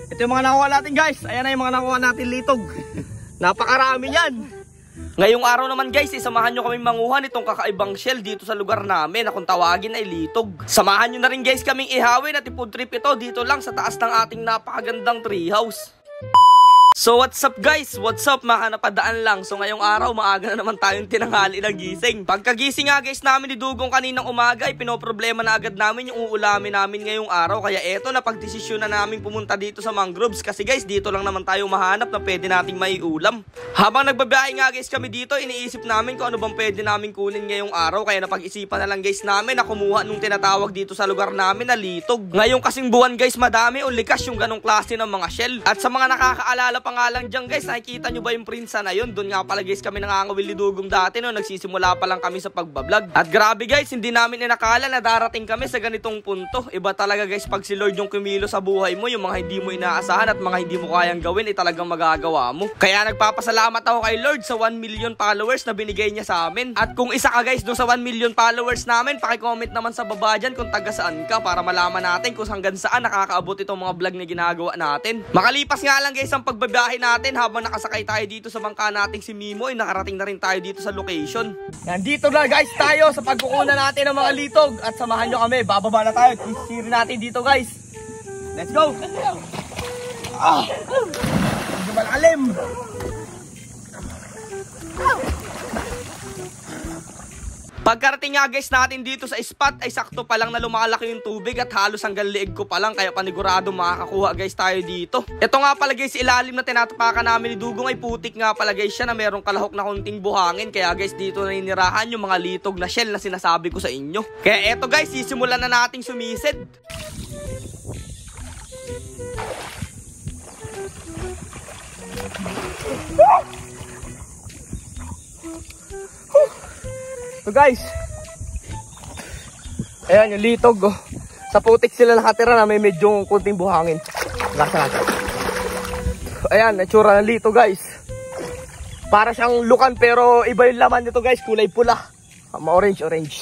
Ito yung mga nakuha natin guys. Ayan na yung mga nakuha natin litog. Napakarami yan. Ngayong araw naman guys, samahan nyo kami manguha nitong kakaibang shell dito sa lugar namin na kung tawagin ay litog. Samahan nyo na rin guys kaming ihawin at i-food trip ito dito lang sa taas ng ating napakagandang treehouse. So what's up guys? What's up? Makanapadaan lang. So ngayong araw maaga na naman tayong tinanghali ng gising. Pagkagising nga guys namin ni Dugong kaninang umaga ay pinoproblema na agad namin yung uulamin namin ngayong araw. Kaya eto na pagdesisyon na namin pumunta dito sa mangroves. Kasi guys dito lang naman tayo mahanap na pwede nating maiulam. Habang nagbabiyahe nga guys kami dito, iniisip namin kung ano bang pwede namin kunin ngayong araw. Kaya napag-isipan na lang guys namin na kumuha nung tinatawag dito sa lugar namin na litog. Ngayong kasing buwan guys madami o likas yung ganong klase ng mga shell. At sa mga nakakaalala pa nga lang dyan guys, nakikita nyo ba yung prinsa na yun? Doon nga pala guys kami nangangawil ni Dugong dati no, nagsisimula pa lang kami sa pagbablog. At grabe guys, hindi namin inakala na darating kami sa ganitong punto. Iba talaga guys pag si Lord yung kumilo sa buhay mo, yung mga hindi mo inaasahan at mga hindi mo kayang gawin ay talagang magagawa mo. Kaya nagpapasalamat ako kay Lord sa 1 million followers na binigay niya sa amin. At kung isa ka guys doon sa 1 million followers namin, paki-comment naman sa baba dyan kung taga saan ka para malaman natin kung hanggang saan nakakaabot itong mga vlog na ginagawa natin. Makalipas nga lang guys ang pagbabiyahe natin, habang nakasakay tayo dito sa bangka nating si Mimo ay nakarating na rin tayo dito sa location. Nandito na guys tayo sa pagkukunan natin ng mga litog at samahan nyo kami, bababa na tayo, sisirin natin dito guys. Let's go! Medyo malalim. Pagkarating nga guys natin dito sa spot ay sakto pa lang na lumalaki yung tubig at halos hanggang liig ko pa lang, kaya panigurado makakakuha guys tayo dito. Ito nga pala guys, ilalim na tinatapakan namin ni Dugong ay putik nga pala guys siya na merong kalahok na konting buhangin, kaya guys dito na inirahan yung mga litog na shell na sinasabi ko sa inyo. Kaya eto guys, sisimulan na nating sumisid. So guys, ayan yung litog oh. Sa putik sila nakatira na may medyo kunting buhangin. Ayan, natsura ng litog guys. Para siyang lukan pero iba yung laman nito guys, kulay pula, ma-orange. 1-0.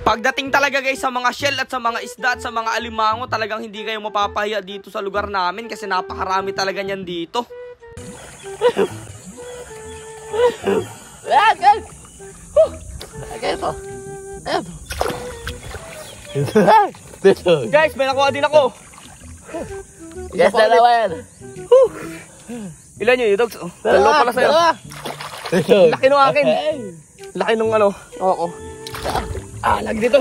Pagdating talaga guys sa mga shell at sa mga isda at sa mga alimango, talagang hindi kayo mapapahiya dito sa lugar namin kasi napakarami talaga niyan dito. Guys, may nakuha din ako. Guys, dalawa yan. Ilan yun, dogs? Dalawa pala sa'yo. Laki nung akin. Laki nung ano. Oo. Lagi dito.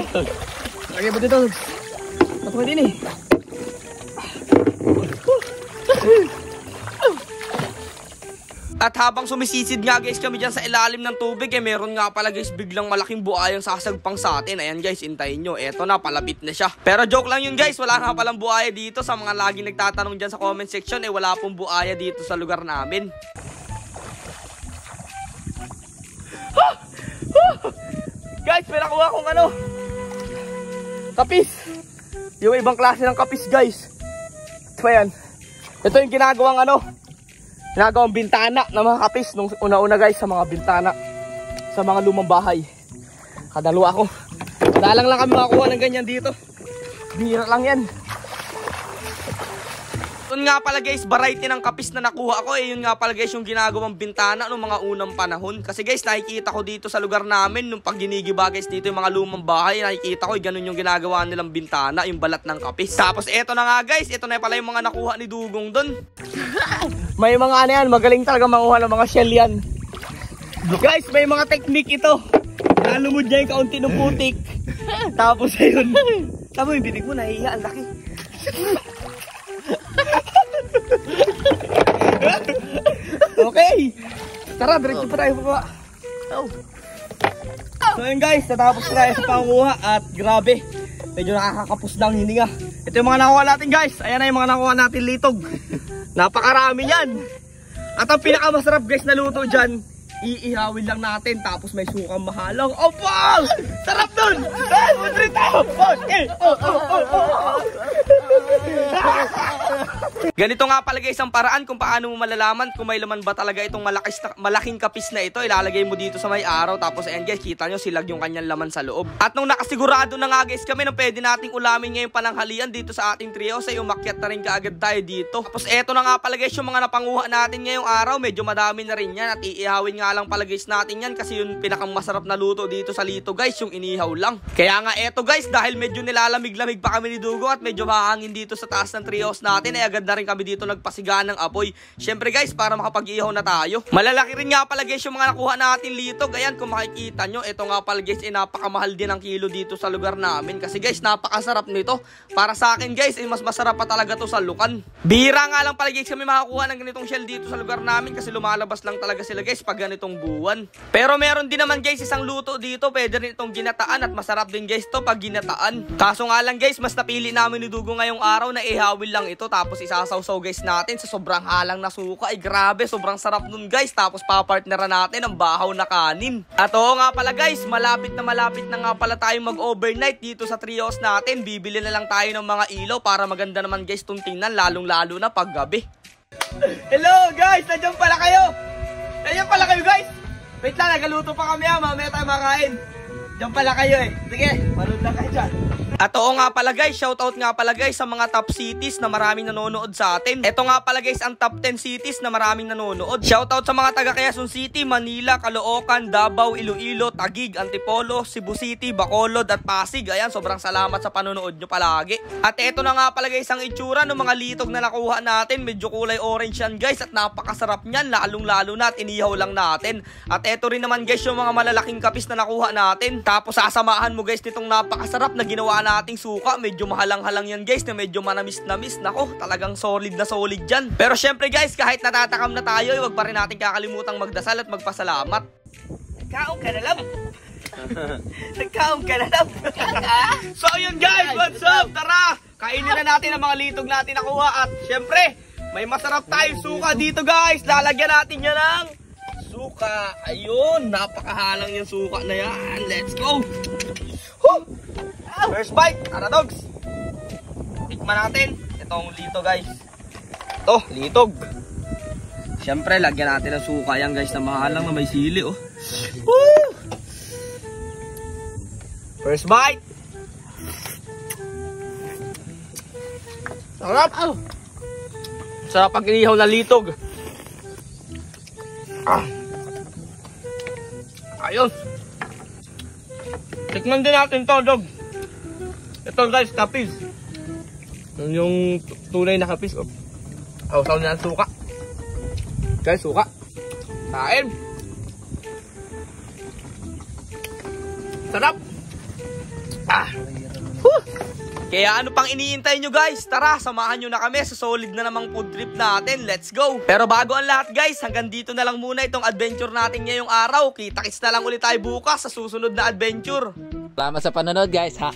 Lagi ba dito, dogs? Matuwa din eh. At habang sumisisid nga guys kami dyan sa ilalim ng tubig, meron nga pala guys biglang malaking buhayang sasagpang sa atin. Ayan guys, intayin nyo. Eto na, palapit na siya. Pero joke lang yun guys, wala nga palang buhaya dito. Sa mga laging nagtatanong dyan sa comment section, wala pong buhaya dito sa lugar namin. Guys, may nakuha akong ano, kapis. Yung ibang klase ng kapis guys. Ito yan. Ito yung ginagawang ano, ginagawang bintana ng mga kapis nung una-una guys sa mga bintana sa mga lumang bahay. Kadalawa ako. Madalang lang kami makakuha ng ganyan dito. Bira lang yan. Yun nga pala guys, variety ng kapis na nakuha ko yun nga pala guys yung ginagawang bintana nung mga unang panahon. Kasi guys nakikita ko dito sa lugar namin nung pag ginigiba guys dito yung mga lumang bahay, nakikita ko ganun yung ginagawa nilang bintana, yung balat ng kapis. Tapos eto na nga guys, eto na pala yung mga nakuha ni Dugong dun. May mga ano yan, magaling talaga manguha ng mga shell yan. Guys, may mga technique ito. Nalumod niya yung kaunti ng putik. Tapos ayun, tama yung binig mo, nahihiya, ang laki. Okay, tara, diretso pa tayo baba. So yun guys, natapos na tayo sa panguha at grabe, medyo nakakapos ng hininga. Ito yung mga nakuha natin guys. Ayan na yung mga nakuha natin litog. Napakarami yan. At ang pinakamasarap guys na luto dyan, iihawin lang natin tapos may sukang mahalang. Opo! Sarap dun! Ay, Ganito nga pala guys ang paraan kung paano mo malalaman kung may laman ba talaga itong malaking kapis na ito. Ilalagay mo dito sa may araw. Tapos ayan guys, kita nyo silag yung kanyang laman sa loob. At nung nakasigurado na nga guys kami na pwede nating ulamin ngayong pananghalian dito sa ating trios, ay umakyat na rin kaagad tayo dito. Tapos eto na nga pala guys yung mga napanguha natin ngayong araw. Medyo madami na rin yan. At iihawin nga lang pala guys natin yan kasi yung pinakamasarap na luto dito sa Lito guys, yung inihaw lang. Kaya nga eto guys, dahil medyo nilalamig-lamig pa kami ni Dugo at medyo mahangin dito sa taas ng trios natin, ay agad na rin kami dito nagpasiga ng apoy. Syempre guys, para makapag-ihaw na tayo. Malalaki rin nga pala guys yung mga nakuha natin Litog. Ayan, kung makikita nyo, ito nga pala guys, napakamahal din ang kilo dito sa lugar namin. Kasi guys, napakasarap nito. Para sa akin guys, mas masarap pa talaga to sa lukan. Bihira nga lang pala guys kami makakuha ng ganitong shell dito sa lugar namin kasi lumalabas lang talaga sila guys pag ganitong buwan. Pero meron din naman guys isang luto dito, pwede rin itong ginataan at masarap din guys to pag ginataan. Kaso nga lang guys, mas napili namin ni Dugo ngayong araw na ihawil lang ito tapos isasawsaw guys natin sa sobrang halang na suka. Ay grabe, sobrang sarap nun guys. Tapos papartneran natin ang bahaw na kanin. At oo nga pala guys, malapit na nga pala tayong mag-overnight dito sa trios natin. Bibili na lang tayo ng mga ilaw para maganda naman guys itong tingnan, lalong lalo na pag gabi. Hello guys, nandiyan pala kayo. Nandiyan pala kayo guys. Wait lang, nagaluto pa kami ha, mamaya tayo makain. Diyan pala kayo eh. Sige, manood lang kayo dyan. At oo nga pala guys, shoutout nga pala guys sa mga top cities na maraming nanonood sa atin. Ito nga pala guys ang top 10 cities na maraming nanonood. Shoutout sa mga taga Quezon City, Manila, Caloocan, Davao, Iloilo, Taguig, Antipolo, Cebu City, Bacolod at Pasig. Ayan, sobrang salamat sa panonood nyo palagi. At ito na nga pala guys ang itsura ng mga litog na nakuha natin. Medyo kulay orange yan guys at napakasarap nyan, lalong lalo na at inihaw lang natin. At ito rin naman guys yung mga malalaking kapis na nakuha natin. Tapos sasamahan mo guys nitong napakasarap na ginawa nating suka. Medyo mahalang-halang yan guys na medyo manamis-namis. Nako, talagang solid na solid dyan. Pero syempre guys, kahit natatakam na tayo, huwag pa rin natin kakalimutang magdasal at magpasalamat. Nagkaong ka na lang. Nagkaong ka na lang. So yun guys, what's up? Tara, kainin na natin ang mga litog natin nakuha. At syempre, may masarap tayong suka dito guys. Lalagyan natin yan ng suka. Ayun, napakahalang yung suka na yan. Let's go. Woo! First bite, tara dogs. Tikman natin itong lito guys. Ito, litog. Siyempre, lagyan natin ng suka yan guys na mahalang na may sili oh. Woo! First bite. Sarap. Sarap pag inihaw na litog. Ayun. Tikman din natin to dog. Ito guys, kapis. Yung tunay na kapis. Oh. Hawsaw na ng suka. Guys, suka. Kain. Sarap. Kaya ano pang iniintay nyo guys? Tara, samahan nyo na kami sa solid na namang food trip natin. Let's go! Pero bago ang lahat guys, hanggang dito na lang muna itong adventure natin ngayong araw. Kita-kits na lang ulit tayo bukas sa susunod na adventure. Salamat sa panonood guys. Ha.